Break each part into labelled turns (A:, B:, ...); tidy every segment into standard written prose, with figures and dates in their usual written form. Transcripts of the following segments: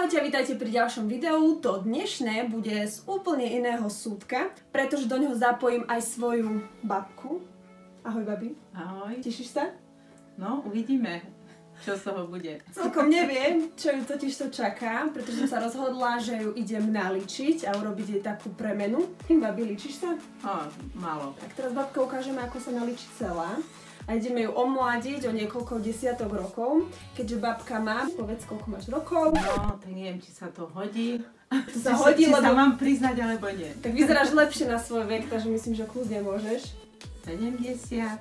A: Čaute a vítajte pri ďalšom videu. To dnešné bude z úplne iného súdka, pretože do neho zapojím aj svoju babku. Ahoj, babi.
B: Ahoj.
A: Tešíš sa?
B: No, uvidíme, čo z toho bude.
A: Celkom neviem, čo ju totiž to čaká, pretože som sa rozhodla, že ju idem naličiť a urobiť jej takú premenu. Babi, ličíš sa?
B: Málo.
A: Tak teraz babka ukážeme, ako sa naličí celá. A ideme ju omladiť o niekoľko desiatok rokov, keďže babka má, povedz, koľko máš rokov.
B: No, tak neviem, či sa to hodí.
A: To sa hodí,
B: či
A: lebo...
B: sa mám priznať, alebo nie.
A: Tak vyzeráš lepšie na svoj vek, takže myslím, že kľudne môžeš.
B: 71.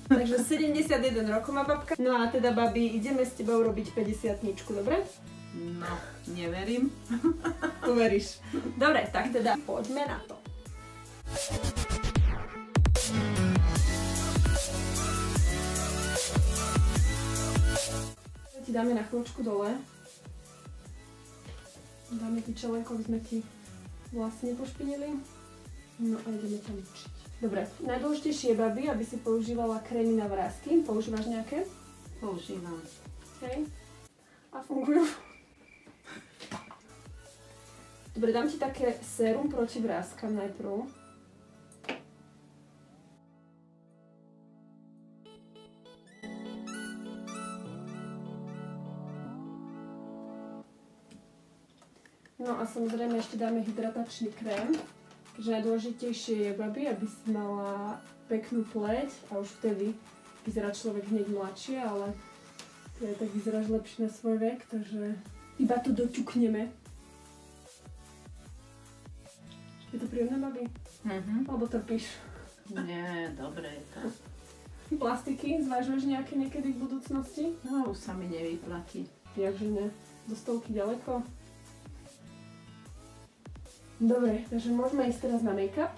A: Takže 71 rokov má babka. No a teda, babi, ideme s tebou robiť 50-ničku, dobre?
B: No, neverím.
A: Uveríš. Dobre, tak teda poďme na to. Ti dáme na chvíľočku dole. Dáme ti čelenko, aby sme ti vlastne pošpinili. No a ideme ťa ličiť. Dobre, najdôležitejšie je, babi, aby si používala krémy na vrásky. Používaš nejaké?
B: Používam.
A: Hej. A fungujú. Dobre, dám ti také sérum proti vrástkam najprv. No a samozrejme ešte dáme hydratačný krém, keďže najdôležitejšie je, babi, aby si mala peknú pleť a už vtedy vyzerá človek hneď mladšie, ale ty aj tak vyzeráš lepšie na svoj vek, takže iba to doťukneme. Je to príjemné, babi? Alebo trpíš?
B: Nie, dobre je to.
A: Plastiky zvažuješ nejaké niekedy v budúcnosti?
B: No, už sa mi nevyplatí.
A: Jakže ne? Do stovky ďaleko? Dobre, takže môžeme ísť teraz na make-up.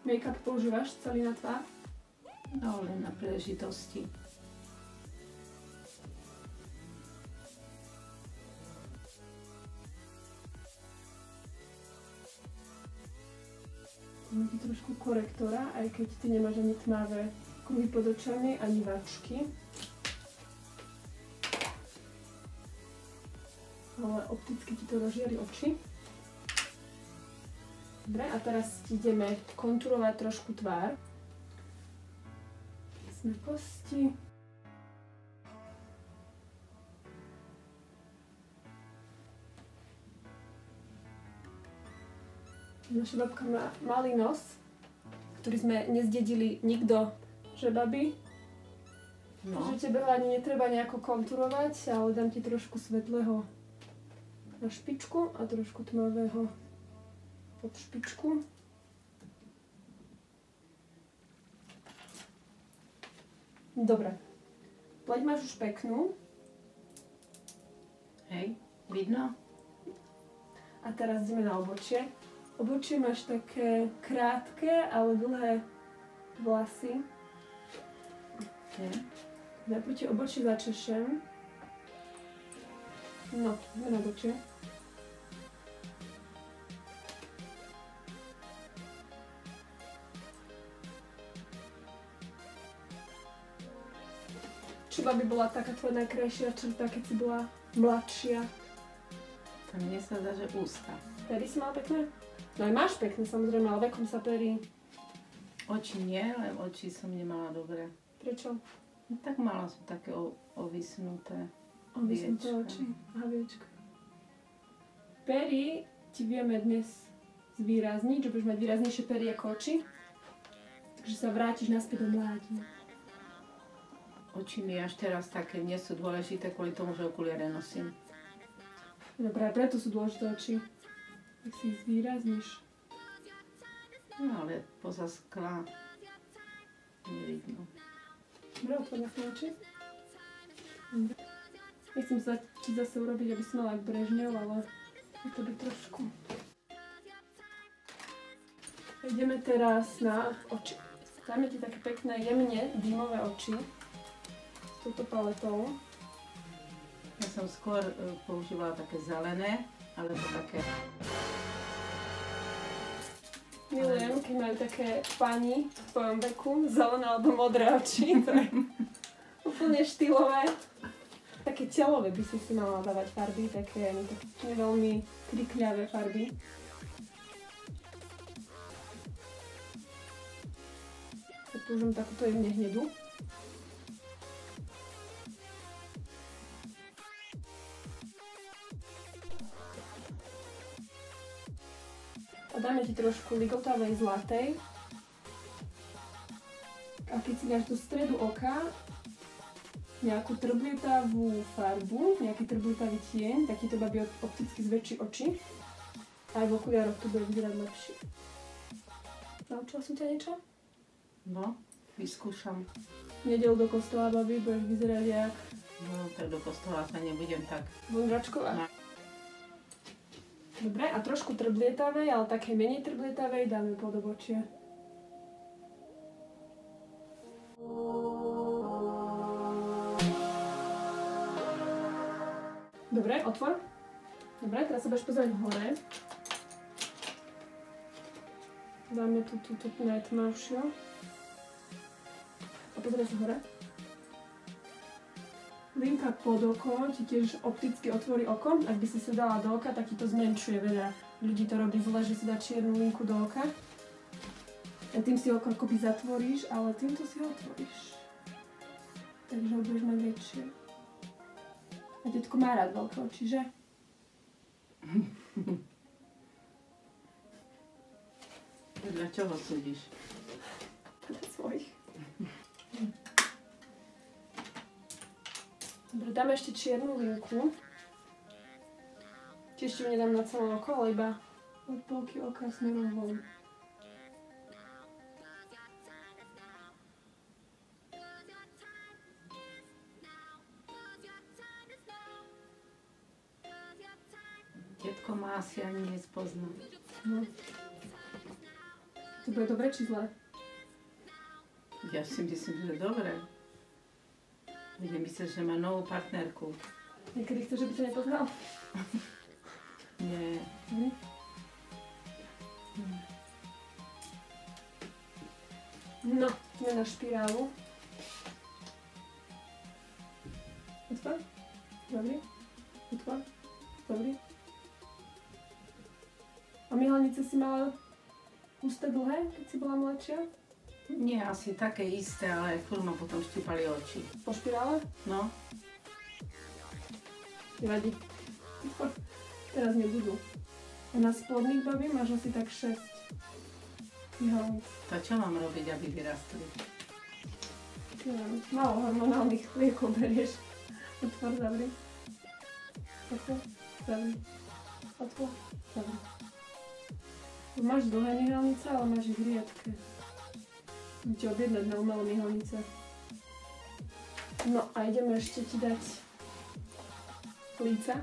A: Make-up používaš celý na tvár?
B: No, len na príležitosti.
A: Máme tu trošku korektora, aj keď ty nemáš ani tmavé kruhy pod očami, ani váčky. Ale opticky ti to rozžiari oči. Dobre, a teraz ideme kontúrovať trošku tvár. Sme kosti. Naša babka má malý nos, ktorý sme nezdedili nikto, že babi?
B: No.
A: Takže tebe ani netreba nejako kontúrovať, ale dám ti trošku svetlého na špičku a trošku tmavého pod špičku. Dobre. Pleť máš už peknú.
B: Hej, vidno?
A: A teraz ideme na obočie. Obočie máš také krátke, ale dlhé vlasy.
B: Okay.
A: Najprv ti obočie začešem. No, ideme na obočie. Čo by bola taká tvoja najkrajšia črta, keď si bola mladšia?
B: To mne sa zdá, že ústa.
A: Pery si mala pekné? No aj máš pekné, samozrejme, ale vekom sa perí.
B: Oči nie, len oči som nemala dobre.
A: Prečo?
B: No, tak mala som také ovisnuté.
A: Ovisnuté oči. Aha, viečka. Pery ti vieme dnes zvýrazniť, že budeš mať výraznejšie pery ako oči. Takže sa vrátiš naspäť do mládí.
B: Oči mi až teraz také nie sú dôležité kvôli tomu, že okuliare nosím.
A: Dobre, preto sú dôležité oči. Tak si ich zvýrazníš.
B: No ale poza skla nevidno.
A: Dobre, otvor na oči. Nechcem sa ti zase urobiť, aby si mala jak Brežňov, ale je to by trošku. Ideme teraz na oči. Dáme ti také pekné, jemne dymové oči. S touto paletou.
B: Ja som skôr používala také zelené, alebo také
A: Milujem, keď majú také pani v tvojom veku, zelené alebo modré oči, to je úplne štýlové. Také telové by si mala dávať farby, také veľmi krikľavé farby. Tak použijem takúto jemne hnedu. A dáme ti trošku ligotavej zlatej. A keď si dáš do stredu oka nejakú trblietavú farbu, nejaký trblietavý tieň, tak ti to baví opticky zväčší oči. Aj v okuliároch to bude vyzerať lepšie. Naučila som ťa niečo?
B: No, vyskúšam.
A: V nedeľu do kostola, babi, budeš vyzerať jak...
B: No, tak do kostola sa nebudem tak.
A: Vondračková.
B: No.
A: Dobre, a trošku trblietavej, ale také menej trblietavej dáme pod obočie. Dobre, otvor. Dobre, teraz sa budeš pozerať hore. Dáme tu túto najtmavšiu. A pozeraj sa hore. Linka pod oko ti tiež opticky otvorí oko. Ak by si sa dala do oka, tak ti to zmenšuje. Veľa ľudí to robí zle, že si dá čiernu linku do oka. A tým si oko akoby zatvoríš, ale týmto si ho otvoríš. Takže ho budeš mať väčšie. A detko má rád veľké oči, že?
B: Podľa čoho súdiš?
A: Podľa svojich. Dobre, dáme ešte čiernu linku. Tiež ti ju nedám na celé oko, ale iba od polky oka smerom von.
B: Detko ma asi ani nespozná.
A: No. To bude dobre či zlé?
B: Ja si myslím, že dobre. Budem myslieť, že má novú partnerku.
A: Niekedy chceš, že by ťa nepoznal?
B: Nie.
A: No, ideme na špirálu. Otvor. Dobrý. Otvor. Dobrý. A myhalnice si mala husté dlhé, keď si bola mladšia?
B: Nie, asi také isté, ale furt ma potom štípali oči.
A: Po špirále?
B: No.
A: Nevadí. Teraz nebudú. A na spodných, babi, máš asi tak 6 myhalnic.
B: To čo mám robiť, aby vyrastli?
A: Neviem, málo hormonálnych liekov berieš. Otvor, zavri. Otvor, zavri. Otvor, zavri. Máš dlhé myhalnice, ale máš ich riedke. Idem ti objednať na umelé myhalnice. No a ideme ešte ti dať líca.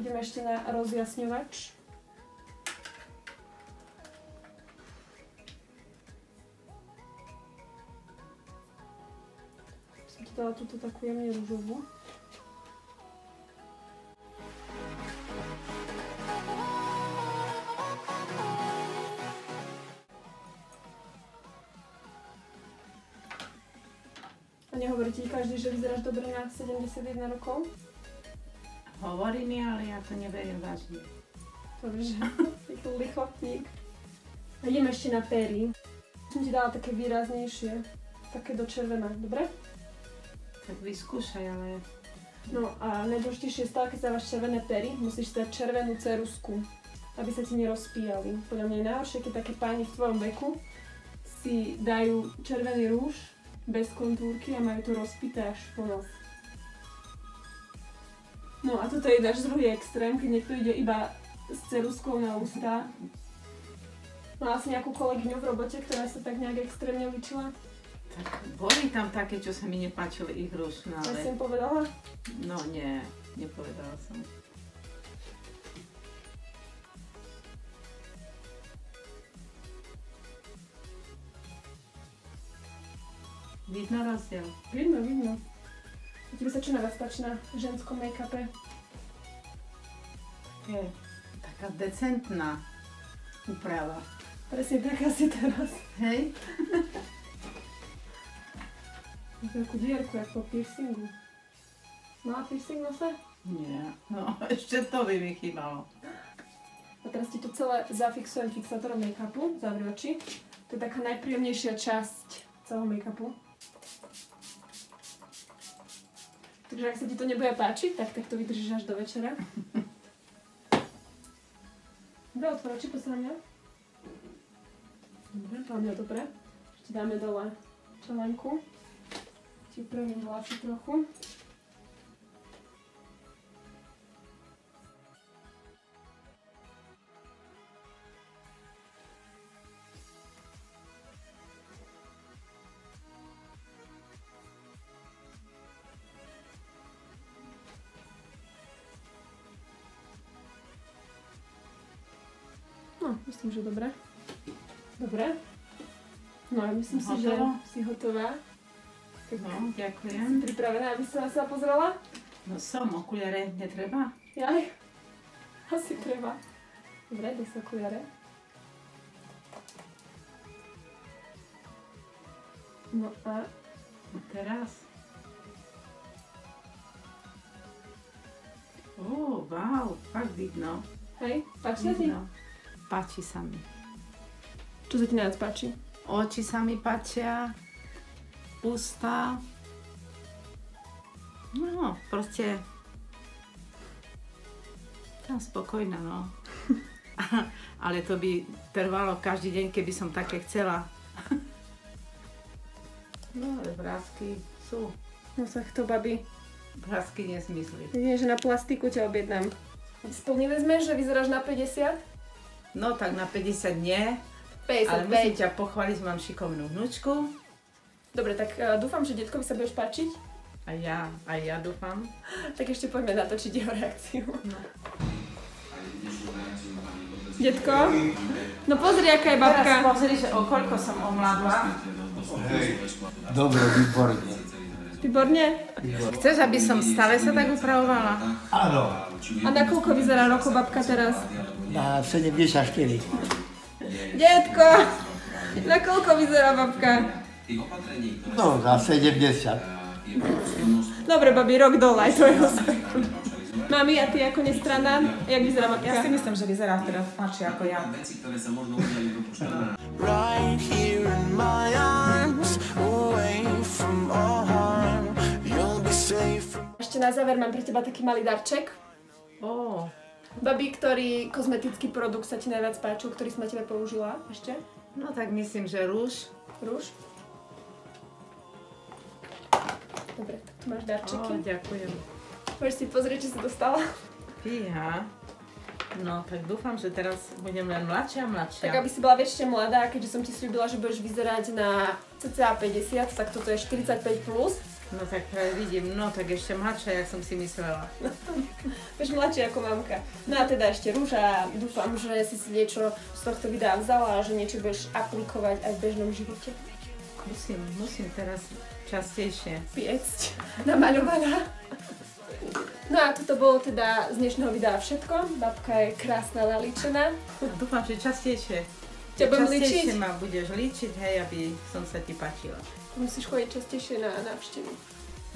A: Ideme ešte na rozjasňovač. Som ti dala túto takú jemne ružovú. A nehovorí ti každý, že vyzeráš dobre na 71 rokov?
B: Hovorí mi, ale ja to neverím vážne.
A: Dobre, že si tu lichotník. A ideme ešte na pery. Som ti dala také výraznejšie, také do červená, dobre?
B: Tak vyskúšaj, ale...
A: No a najdôležitejšie je stále, keď dávaš červené pery, musíš dať červenú ceruzku, aby sa ti nerozpíjali. Podľa mňa je najhoršie, keď také páni v tvojom veku si dajú červený rúž bez kontúrky a majú to rozpité až po nos. No a toto je náš druhý extrém, keď niekto ide iba s ceruzkou na ústa. Mala si nejakú kolegyňu v robote, ktorá sa tak nejak extrémne ličila?
B: Tak boli tam také, čo sa mi nepáčili ich rúž, no
A: Ja
B: ale...
A: si im povedala?
B: No nie, nepovedala som. Vidno rozdiel?
A: Vidno. A tebe sa čo najviac páči na ženskom make-upe?
B: Je taká decentná úprava.
A: Presne tak asi teraz.
B: Hej?
A: Takú dierku, jak po piercingu. Mala piercing v nose?
B: Nie, no ešte to by mi chýbalo.
A: A teraz ti to celé zafixujem fixátorom make-upu, zavri oči. To je taká najpríjemnejšia časť celého make-upu. Takže ak sa ti to nebude páčiť, tak to vydržíš až do večera. Dobre, otvor oči, pozri na mňa. Dobre, máme dobre. Ešte dáme dole čelenku. Ti upravím vlasy trochu. No, myslím, že dobre. Dobre. No, ja myslím si, že si hotová. Tak
B: No, ďakujem.
A: si pripravená, aby sa na seba pozrela?
B: No som, okuliare netreba?
A: Jaj. Asi treba. Dobre, daj sa okuliare. No a...
B: Teraz? Wow, fakt vidno.
A: Hej, páči sa ti?
B: Vidno. Páči sa mi.
A: Čo sa ti najviac páči?
B: Oči sa mi páčia, ústa. No, proste... Tam spokojná, no. Ale to by trvalo každý deň, keby som také chcela. No, ale vrásky sú.
A: No sa to, babi.
B: Vrásky nezmysly.
A: Vidím, že na plastiku ťa objednám. Spolne vezmeš, že vyzeráš na 50?
B: No, tak na 50 nie.
A: 55.
B: Ale musím ťa pochváliť, mám šikovnú vnúčku.
A: Dobre, tak dúfam, že detkovi sa budeš páčiť.
B: Aj ja dúfam.
A: Tak ešte poďme natočiť jeho reakciu.
B: No.
A: Detko? No pozri, aká je babka.
B: Teraz pozri, že o koľko som omladla.
C: Dobre, výborne.
A: Výborne.
B: Chceš, aby som stále sa tak upravovala?
C: Áno,
A: A na koľko vyzerá rokov babka teraz?
C: na 74.
A: Detko! Na koľko vyzerá babka?
C: No, na 70.
A: Dobre, babi, rok dole, aj to je Mami, a ty ako nestranná? Jak vyzerá babka?
D: Ja si myslím, že vyzerá teda mladšie ako ja.
E: Right here in my arms, away from all harm. You'll be safe from...
A: Ešte na záver mám pre teba taký malý darček.
B: Ó,
A: Babi, ktorý kozmetický produkt sa ti najviac páčil, ktorý som na tebe použila ešte?
B: no tak myslím, že rúž.
A: Rúž? Dobre, tak tu máš darčeky.
B: Ó, ďakujem.
A: Môžeš si pozrieť, či si dostala.
B: Fíha. No, tak dúfam, že teraz budem len mladšia a mladšia.
A: Tak aby si bola väčšie mladá, keďže som ti slúbila, že budeš vyzerať na cca 50, tak toto je 45+.
B: No tak práve vidím, no tak ešte mladšia, jak som si myslela.
A: Budeš mladšia ako mamka. No a teda ešte rúža. Dúfam, že si niečo z tohto videa vzala a že niečo budeš aplikovať aj v bežnom živote.
B: Musím teraz častejšie.
A: Piecť. Namaľovaná. No a toto bolo teda z dnešného videa všetko. Babka je krásna, nalíčená.
B: Dúfam, že častejšie.
A: Ťa budem
B: Častejšie
A: líčiť?
B: ma budeš líčiť, hej, aby som sa ti páčila.
A: Musíš chodiť častejšie na návštevy.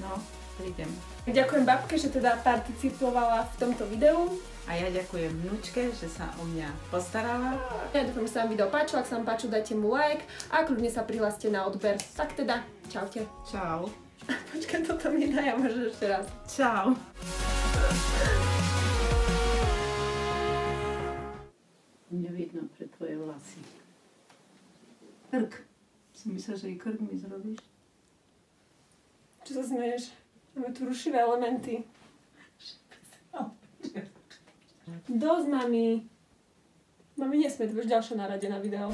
B: No, prídem.
A: Ďakujem babke, že teda participovala v tomto videu.
B: A ja ďakujem vnúčke, že sa o mňa postarala.
A: Ja dúfam, že sa vám video páčilo. Ak sa vám páčilo, dajte mu like a kľudne sa prihláste na odber. Tak teda, čaute.
B: Čau.
A: Počkaj, toto mi daj a možno ešte raz.
B: Čau. Nevidno pre tvoje vlasy. Krk. Si myslel, že i krk mi zrobíš?
A: Čo sa smeješ? Máme tu rušivé elementy. Dosť, mami. Mami, nesmie, to budeš ďalšia na rade na video.